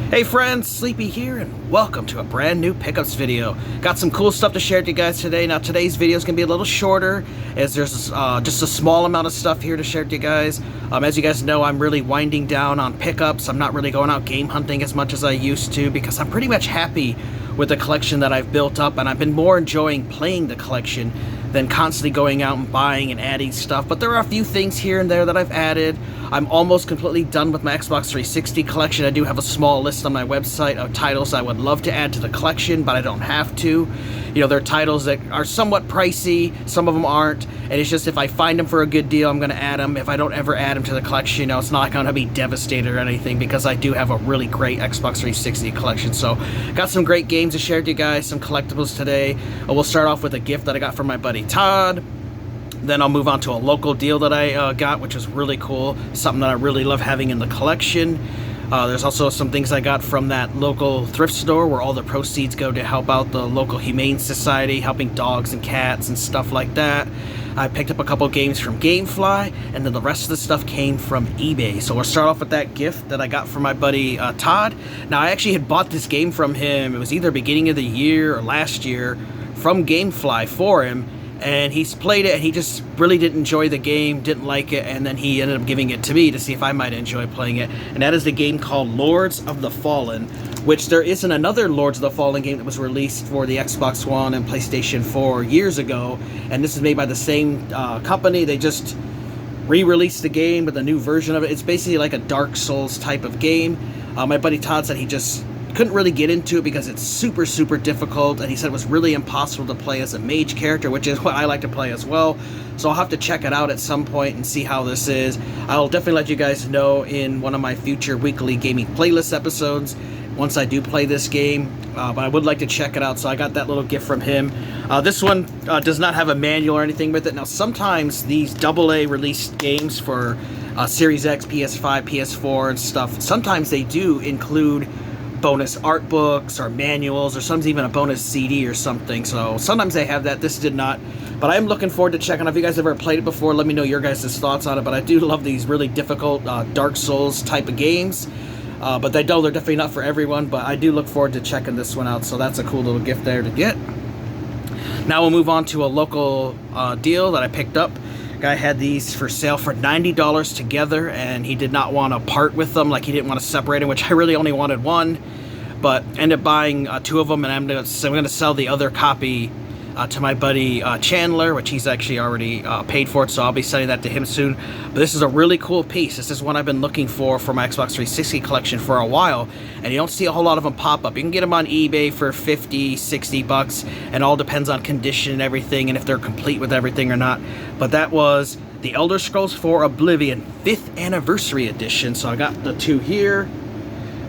Hey friends, Sleepy here, and welcome to a brand new pickups video. Got some cool stuff to share with you guys today. Now today's video is going to be a little shorter, as there's just a small amount of stuff here to share with you guys. As you guys know, I'm really winding down on pickups. I'm not really going out game hunting as much as I used to, because I'm pretty much happy with the collection that I've built up, and I've been more enjoying playing the collection than constantly going out and buying and adding stuff. But there are a few things here and there that I've added. I'm almost completely done with my Xbox 360 collection. I do have a small list on my website of titles I would love to add to the collection, but I don't have to. You know, they're titles that are somewhat pricey, some of them aren't, and it's just if I find them for a good deal, I'm going to add them. If I don't ever add them to the collection, you know, it's not going to be devastated or anything, because I do have a really great Xbox 360 collection. So, got some great games to share with you guys, some collectibles today. We'll start off with a gift that I got from my buddy Todd. Then I'll move on to a local deal that I got, which is really cool, something that I really love having in the collection. There's also some things I got from that local thrift store where all the proceeds go to help out the local humane society, helping dogs and cats and stuff like that. I picked up a couple games from GameFly, and then the rest of the stuff came from eBay. So we'll start off with that gift that I got from my buddy Todd. Now, I actually had bought this game from him. It was either beginning of the year or last year from GameFly for him. And he's played it, and he just really didn't enjoy the game, didn't like it, and then he ended up giving it to me to see if I might enjoy playing it. And that is the game called Lords of the Fallen, which there isn't another Lords of the Fallen game that was released for the Xbox One and PlayStation 4 years ago. And this is made by the same company. They just re-released the game with a new version of it. It's basically like a Dark Souls type of game. My buddy Todd said he just couldn't really get into it because it's super difficult, and he said it was really impossible to play as a mage character, which is what I like to play as well. So I'll have to check it out at some point and see how this is. I'll definitely let you guys know in one of my future weekly gaming playlist episodes once I do play this game, but I would like to check it out. So I got that little gift from him. This one does not have a manual or anything with it. Now, sometimes these AA released games for Series X, PS5, PS4 and stuff, sometimes they do include bonus art books or manuals, or sometimes even a bonus CD or something. So sometimes they have that. This did not, but I am looking forward to checking out. If you guys have ever played it before, let me know your guys' thoughts on it. But I do love these really difficult Dark Souls type of games, but they're definitely not for everyone. But I do look forward to checking this one out, so that's a cool little gift there to get. Now we'll move on to a local deal that I picked up. Guy had these for sale for $90 together, and he did not want to part with them. Like, he didn't want to separate them, which I really only wanted one, but ended up buying two of them, and I'm going to sell the other copy to my buddy Chandler, which he's actually already paid for it, so I'll be selling that to him soon. But this is a really cool piece. This is one I've been looking for my Xbox 360 collection for a while, and you don't see a whole lot of them pop up. You can get them on eBay for 50, 60 bucks, and all depends on condition and everything, and if they're complete with everything or not. But that was the Elder Scrolls 4 Oblivion 5th Anniversary Edition, so I got the two here.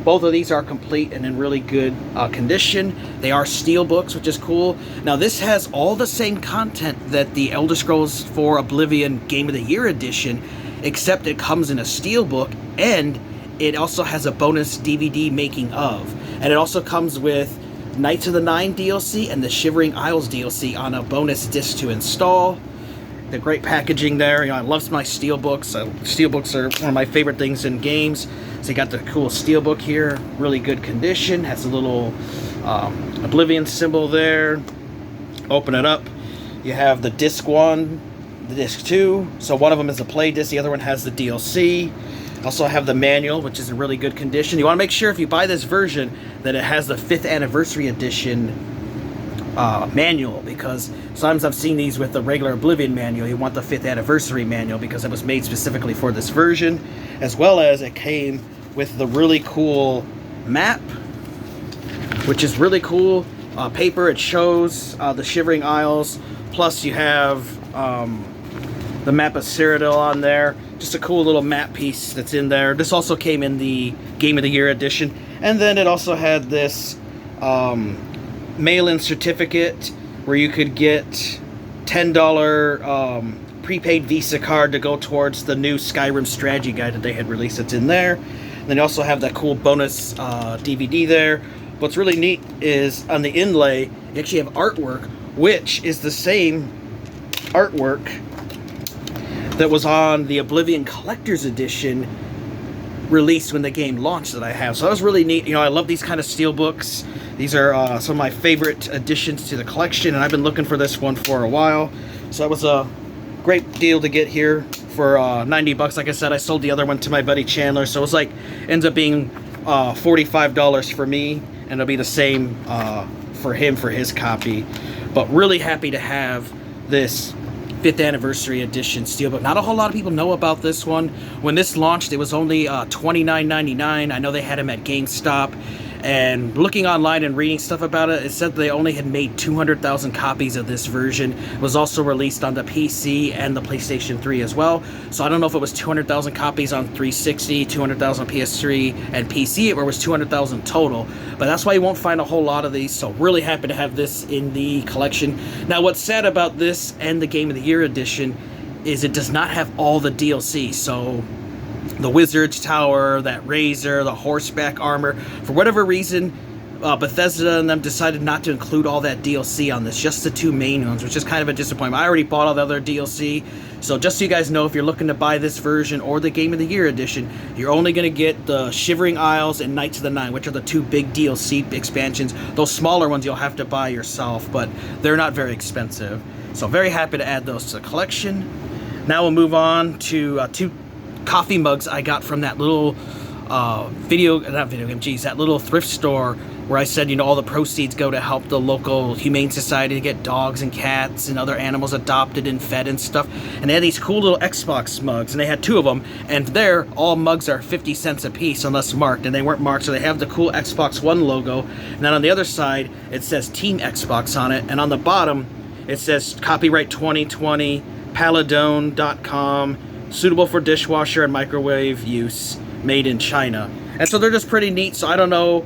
Both of these are complete and in really good condition. They are steel books, which is cool. Now, this has all the same content that the Elder Scrolls 4 Oblivion Game of the Year Edition, except it comes in a steel book, and it also has a bonus DVD making of. And it also comes with Knights of the Nine DLC and the Shivering Isles DLC on a bonus disc to install. The great packaging there. You know, I love my steel books. Steel books are one of my favorite things in games. So you got the cool steel book here, really good condition. Has a little Oblivion symbol there. Open it up. You have the disc 1, the disc 2. So one of them is a play disc, the other one has the DLC. Also have the manual, which is in really good condition. You want to make sure if you buy this version that it has the 5th Anniversary Edition manual, because sometimes I've seen these with the regular Oblivion manual. You want the 5th Anniversary manual because it was made specifically for this version, as well as it came with the really cool map, which is really cool paper. It shows the Shivering Isles, plus you have the map of Cyrodiil on there. Just a cool little map piece that's in there. This also came in the Game of the Year edition, and then it also had this mail-in certificate where you could get $10 prepaid Visa card to go towards the new Skyrim strategy guide that they had released. It's in there. And then you also have that cool bonus DVD there. What's really neat is on the inlay, you actually have artwork, which is the same artwork that was on the Oblivion Collector's Edition released when the game launched that I have. So that was really neat. You know, I love these kind of steel books. These are some of my favorite additions to the collection, and I've been looking for this one for a while. So that was a great deal to get here for 90 bucks. Like I said, I sold the other one to my buddy Chandler, so it was like, ends up being $45 for me, and it'll be the same for him for his copy. But really happy to have this 5th anniversary edition steelbook. Not a whole lot of people know about this one. When this launched, it was only $29.99. I know they had them at GameStop, and looking online and reading stuff about it, it said they only had made 200,000 copies of this version. It was also released on the PC and the PlayStation 3 as well. So I don't know if it was 200,000 copies on 360, 200,000 on PS3 and PC, or it was 200,000 total. But that's why you won't find a whole lot of these. So really happy to have this in the collection. Now, what's sad about this and the Game of the Year edition is it does not have all the DLC. So the Wizard's Tower, that Razor, the horseback armor, for whatever reason, Bethesda and them decided not to include all that DLC on this, just the 2 main ones, which is kind of a disappointment. I already bought all the other DLC, so just so you guys know, if you're looking to buy this version or the Game of the Year edition, you're only going to get the Shivering Isles and Knights of the Nine, which are the 2 big DLC expansions. Those smaller ones you'll have to buy yourself, but they're not very expensive. So very happy to add those to the collection. Now we'll move on to 2 coffee mugs I got from that little that little thrift store where I said, you know, all the proceeds go to help the local humane society to get dogs and cats and other animals adopted and fed and stuff. And they had these cool little Xbox mugs, and they had 2 of them, and there all mugs are 50 cents a piece unless marked, and they weren't marked, so they have the cool Xbox One logo. And then on the other side it says Team Xbox on it, and on the bottom it says copyright 2020, paladone.com, suitable for dishwasher and microwave use, made in China. And so they're just pretty neat. So I don't know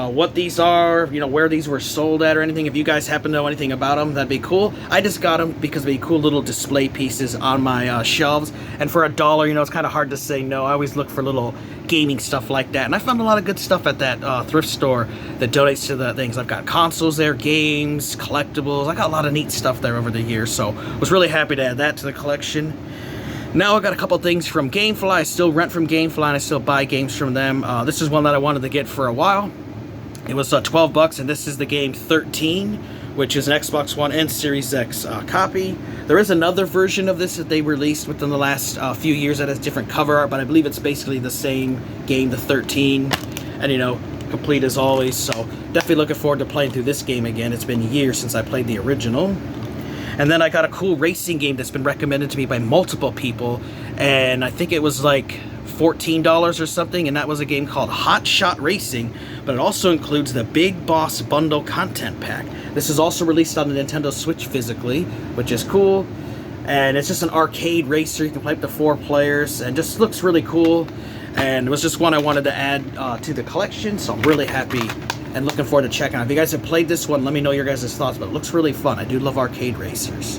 what these are, you know, where these were sold at or anything. If you guys happen to know anything about them, that'd be cool. I just got them because they'd be cool little display pieces on my shelves. And for $1, you know, it's kind of hard to say no. I always look for little gaming stuff like that. And I found a lot of good stuff at that thrift store that donates to the things. I've got consoles there, games, collectibles. I got a lot of neat stuff there over the years. So was really happy to add that to the collection. Now I got a couple things from GameFly. I still rent from GameFly and I still buy games from them. This is one that I wanted to get for a while. It was 12 bucks, and this is the game 13, which is an Xbox One and Series X copy. There is another version of this that they released within the last few years that has different cover art, but I believe it's basically the same game, the 13, and you know, complete as always. So definitely looking forward to playing through this game again. It's been years since I played the original. And then I got a cool racing game that's been recommended to me by multiple people, and I think it was like $14 or something, and that was a game called Hot Shot Racing, but it also includes the Big Boss Bundle Content Pack. This is also released on the Nintendo Switch physically, which is cool, and it's just an arcade racer. You can play up to 4 players, and just looks really cool, and it was just one I wanted to add to the collection, so I'm really happy and looking forward to checking out. If you guys have played this one, let me know your guys' thoughts, but it looks really fun. I do love arcade racers.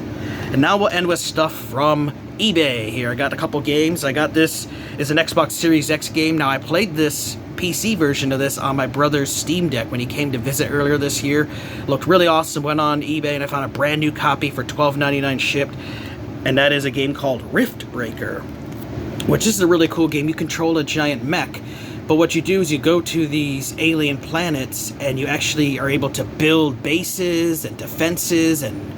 And now we'll end with stuff from eBay here. I got a couple games. I got this is an Xbox Series X game. Now I played this PC version of this on my brother's Steam Deck when he came to visit earlier this year. Looked really awesome. Went on eBay and I found a brand new copy for $12.99 shipped. And that is a game called Riftbreaker, which is a really cool game. You control a giant mech. But what you do is you go to these alien planets and you actually are able to build bases and defenses and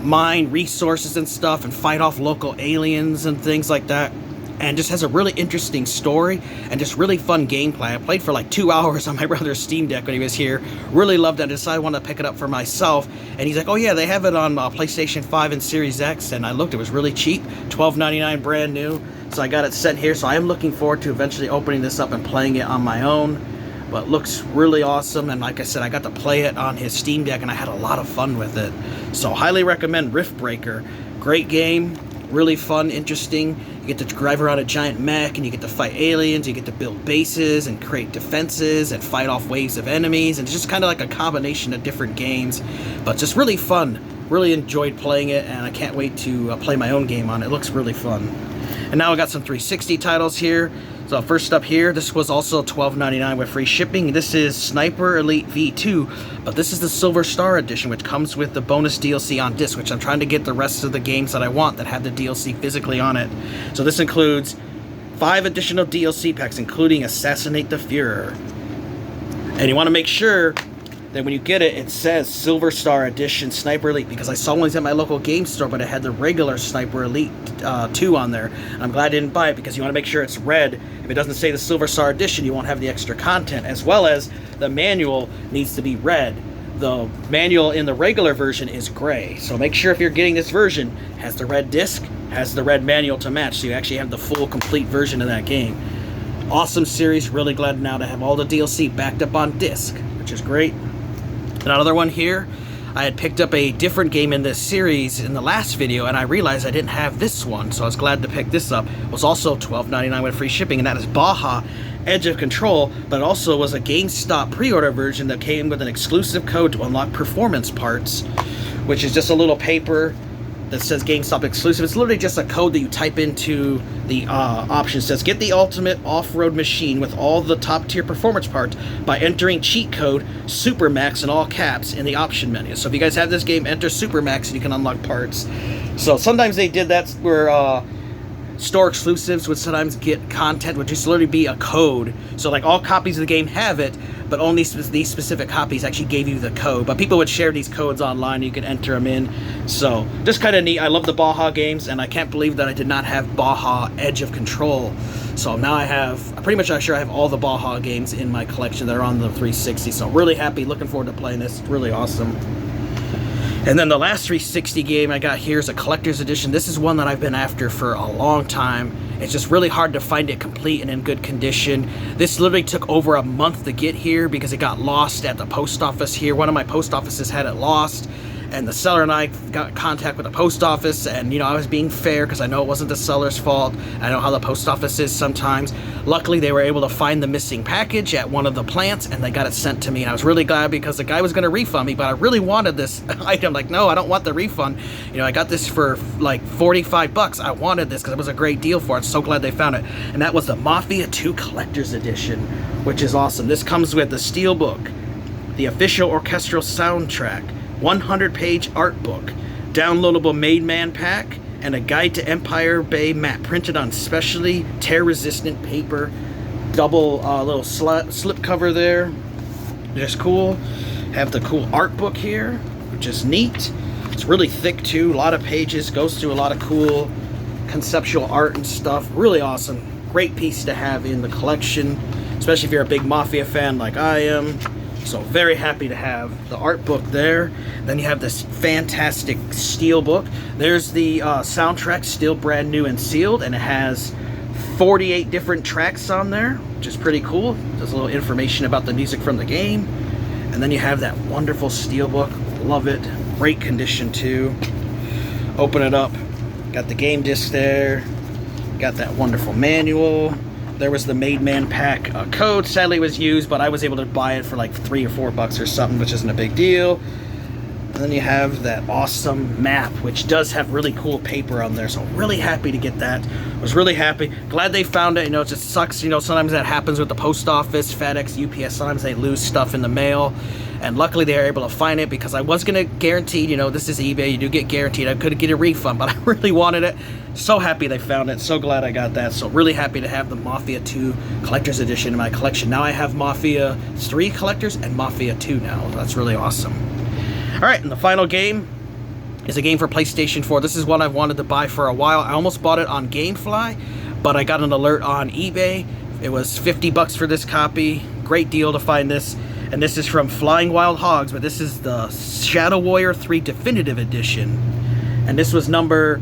mine resources and stuff and fight off local aliens and things like that. And just has a really interesting story and just really fun gameplay. I played for like 2 hours on my brother's Steam Deck when he was here. Really loved it. I decided I wanted to pick it up for myself. And he's like, oh yeah, they have it on PlayStation 5 and Series X. And I looked, it was really cheap, $12.99 brand new. So I got it sent here, so I am looking forward to eventually opening this up and playing it on my own. But looks really awesome, and like I said, I got to play it on his Steam Deck, and I had a lot of fun with it. So highly recommend Riftbreaker. Great game, really fun, interesting. You get to drive around a giant mech, and you get to fight aliens, you get to build bases, and create defenses, and fight off waves of enemies, and it's just kind of like a combination of different games. But just really fun. Really enjoyed playing it, and I can't wait to play my own game on it. It looks really fun. And now I got some 360 titles here. So first up here, this was also $12.99 with free shipping. This is Sniper Elite V2, but this is the Silver Star Edition, which comes with the bonus DLC on disc, which I'm trying to get the rest of the games that I want that have the DLC physically on it. So this includes 5 additional DLC packs, including Assassinate the Führer. And you want to make sure that when you get it, it says Silver Star Edition Sniper Elite, because I saw one at my local game store, but it had the regular Sniper Elite 2 on there. I'm glad I didn't buy it, because you want to make sure it's red. If it doesn't say the Silver Star Edition, you won't have the extra content, as well as the manual needs to be red. The manual in the regular version is gray, so make sure if you're getting this version, has the red disc, has the red manual to match, so you actually have the full, complete version of that game. Awesome series, really glad now to have all the DLC backed up on disc, which is great. Another one here, I had picked up a different game in this series in the last video, and I realized I didn't have this one, so I was glad to pick this up. It was also $12.99 with free shipping, and that is Baja Edge of Control, but it also was a GameStop pre-order version that came with an exclusive code to unlock performance parts, which is just a little paper that says GameStop exclusive. It's literally just a code that you type into the options. It says, get the ultimate off-road machine with all the top-tier performance parts by entering cheat code SUPERMAX in all caps in the option menu. So if you guys have this game, enter SUPERMAX and you can unlock parts. So sometimes they did that where store exclusives would sometimes get content, would just literally be a code. So like all copies of the game have it, but only these specific copies actually gave you the code. But people would share these codes online, and you could enter them in. So just kind of neat. I love the Baja games, and I can't believe that I did not have Baja Edge of Control. So now I'm pretty much sure I have all the Baja games in my collection that are on the 360. So really happy, looking forward to playing this. It's really awesome. And then the last 360 game I got here is a collector's edition. This is one that I've been after for a long time. It's just really hard to find it complete and in good condition. This literally took over a month to get here because it got lost at the post office here. One of my post offices had it lost, and the seller and I got in contact with the post office, and I was being fair because I know it wasn't the seller's fault. I know how the post office is sometimes. Luckily, they were able to find the missing package at one of the plants, and they got it sent to me. And I was really glad because the guy was going to refund me, but I really wanted this item. Like, no, I don't want the refund. I got this for like $45. I wanted this because it was a great deal for it. So glad they found it. And that was the Mafia 2 Collector's Edition, which is awesome. This comes with the Steelbook, the official orchestral soundtrack, 100-page art book, downloadable Made Man pack, and a guide to Empire Bay map printed on specially tear-resistant paper. Double little slip cover there. Just cool. Have the cool art book here, which is neat. It's really thick too, a lot of pages, goes through a lot of cool conceptual art and stuff. Really awesome. Great piece to have in the collection, especially if you're a big Mafia fan like I am. So very happy to have the art book there. Then you have this fantastic steel book. There's the soundtrack, still brand new and sealed, and it has 48 different tracks on there, which is pretty cool. There's a little information about the music from the game. And then you have that wonderful steel book. Love it. Great condition too. Open it up. Got the game disc there. Got that wonderful manual. There was the Made Man pack code. Sadly, it was used, but I was able to buy it for like $3 or $4 or something, which isn't a big deal. And then you have that awesome map, which does have really cool paper on there. So I'm really happy to get that. Was really happy. Glad they found it. It just sucks. Sometimes that happens with the post office, FedEx, UPS. Sometimes they lose stuff in the mail. And luckily they were able to find it because I was going to guarantee, this is eBay. You do get guaranteed. I could get a refund, but I really wanted it. So happy they found it. So glad I got that. So really happy to have the Mafia 2 Collector's Edition in my collection. Now I have Mafia 3 Collectors and Mafia 2 now. That's really awesome. Alright, and the final game is a game for PlayStation 4. This is one I've wanted to buy for a while. I almost bought it on GameFly, but I got an alert on eBay. It was $50 for this copy. Great deal to find this. And this is from Flying Wild Hogs, but this is the Shadow Warrior 3 Definitive Edition. And this was number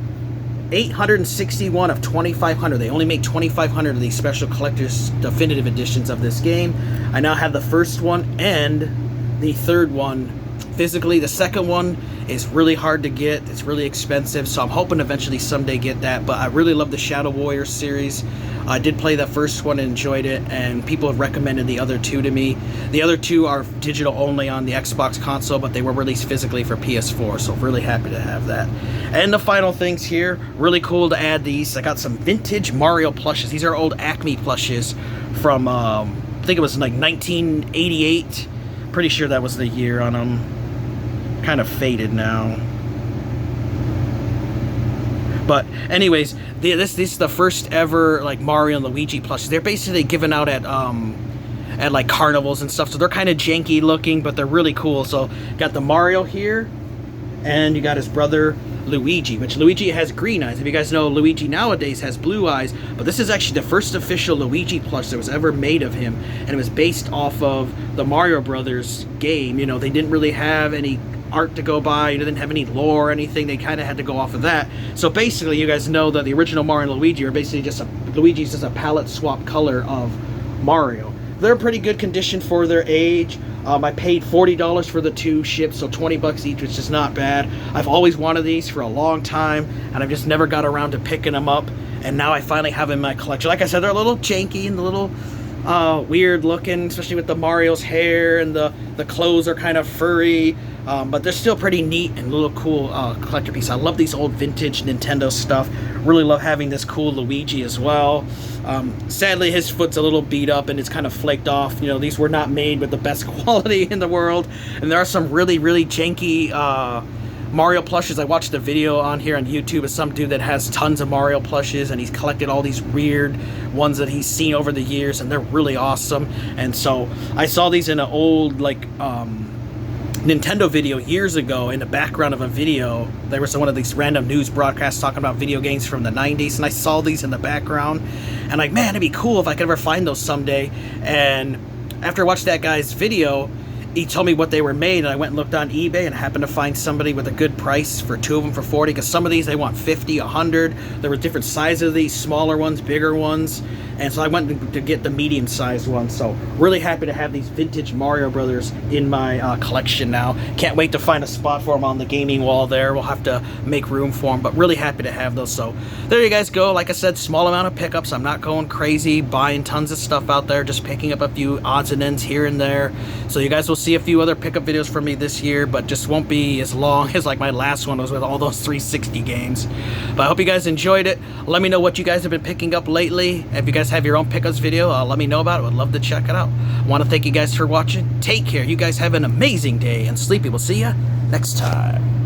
861 of 2,500. They only make 2,500 of these special collector's definitive editions of this game. I now have the first one and the third one physically. The second one is really hard to get. It's really expensive, so I'm hoping eventually someday get that. But I really love the Shadow Warrior series. I did play the first one and enjoyed it, and people have recommended the other two to me. The other two are digital only on the Xbox console, but they were released physically for PS4, so really happy to have that. And the final things here, really cool to add these. I got some vintage Mario plushes. These are old Acme plushes from, I think it was like 1988. Pretty sure that was the year on them. Kind of faded now. But anyways, this is the first ever like Mario and Luigi plushes. They're basically given out at like carnivals and stuff, so they're kind of janky looking, but they're really cool. So got the Mario here, and you got his brother Luigi, which Luigi has green eyes. If you guys know, Luigi nowadays has blue eyes, but this is actually the first official Luigi plush that was ever made of him, and it was based off of the Mario Brothers game. You know, they didn't really have any art to go by, you know, didn't have any lore or anything. They kind of had to go off of that. So basically, you guys know that the original Mario and Luigi are basically just Luigi's just a palette swap color of Mario. They're in pretty good condition for their age. I paid $40 for the 2 ships, so 20 bucks each, which is not bad. I've always wanted these for a long time, and I've just never got around to picking them up, and now I finally have them in my collection. Like I said, they're a little janky and a little weird looking, especially with the Mario's hair, and the clothes are kind of furry, but they're still pretty neat and a little cool collector piece. I love these old vintage Nintendo stuff. Really love having this cool Luigi as well. Sadly, his foot's a little beat up and it's kind of flaked off. You know, these were not made with the best quality in the world, and there are some really janky Mario plushes. I watched a video on here on YouTube of some dude that has tons of Mario plushes, and he's collected all these weird ones that he's seen over the years, and they're really awesome. And so I saw these in an old like Nintendo video years ago. In the background of a video, there was one of these random news broadcasts talking about video games from the 90s, and I saw these in the background, and like, man, it'd be cool if I could ever find those someday. And after I watched that guy's video, he told me what they were made, and I went and looked on eBay and happened to find somebody with a good price for 2 of them for 40, because some of these they want 50, 100. There were different sizes of these, smaller ones, bigger ones, and so I went to get the medium-sized one. So really happy to have these vintage Mario Brothers in my collection now. Can't wait to find a spot for them on the gaming wall there. We'll have to make room for them, but really happy to have those. So there you guys go. Like I said, small amount of pickups. I'm not going crazy buying tons of stuff out there, just picking up a few odds and ends here and there. So you guys will see a few other pickup videos from me this year, but just won't be as long as like my last one was with all those 360 games. But I hope you guys enjoyed it. Let me know what you guys have been picking up lately. If you guys have your own pickups video, let me know about it. I'd love to check it out. I want to thank you guys for watching. Take care. You guys have an amazing day, and Sleepy will see you next time.